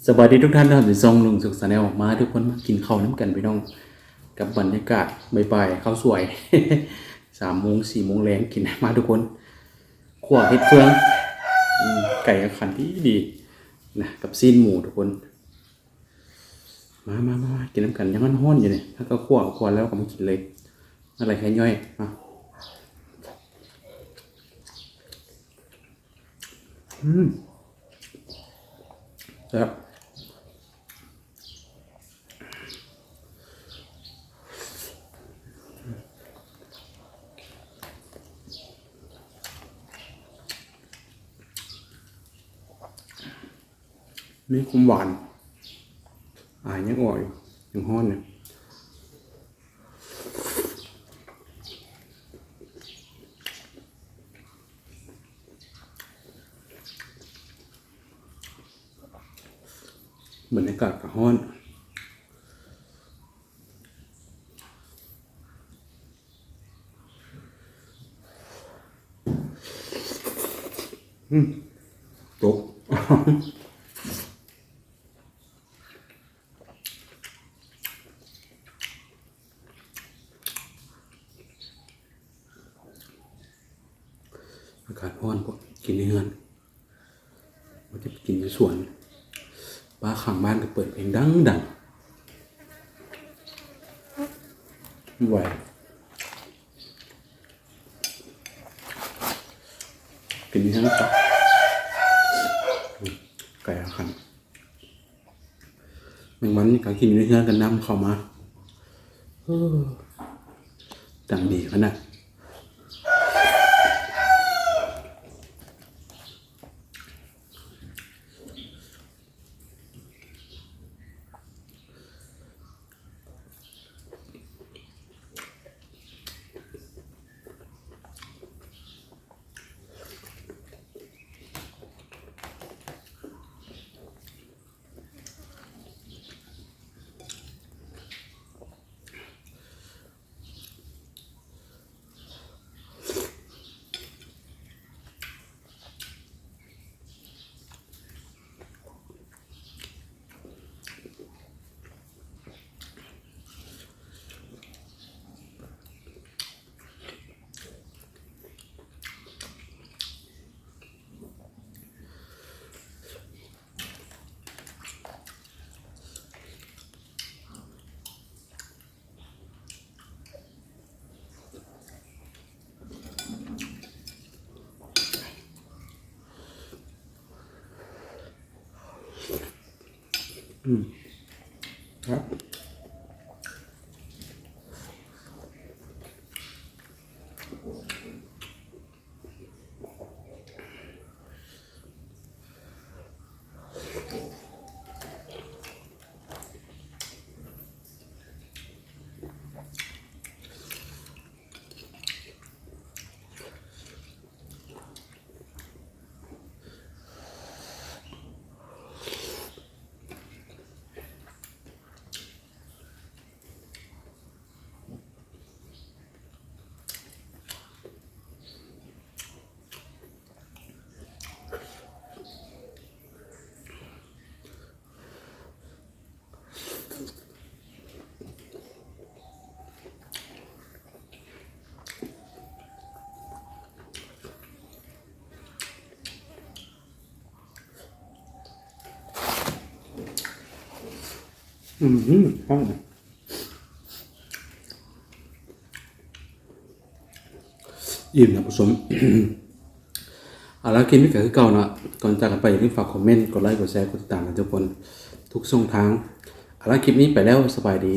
สวัสดีทุกท่านนะครับที่ส่งลุงสุขสันต์ออกมาทุกคนมากินข้าวน้ำกันไปน้องกับบรรยากาศบ่ายๆข้าวสวย 3 โมง 4 โมงแรงกินมาทุกคนขั่วเห็ดเฟืองไก่ขันที่ดีนะกับซีนหมูทุกคนมากินน้ำกันยังมันห้อนอยู่เนี่ยถ้าก็ขั่วแล้วก็มากินเลยอะไรแค่ย่อยมาครับนี่คุ้มหวานยังอ่อยยังห้อนเนี่ยบรรยากาศก็ห้อนตกอากาศร้อนพวกกินในเรือนมันจะไปกินในสวนป้าข้างบ้านก็เปิดเพลงดังไม่ไหวกินในเรือนจ้ะไก่ขันแมงมันนี่การกินในเรือนกันน้ำเข้ามาดังดีขนาดครับห้องอิ่มนะผู้ชม แล้วกินไม่เกิดขึ้นเก่านะก่อนจากกันไปอย่าลืมฝากคอมเมนต์กดไลค์กดแชร์กดติดตามกันทุกคนทุกช่องทางแล้วคลิปนี้ไปแล้วสบายดี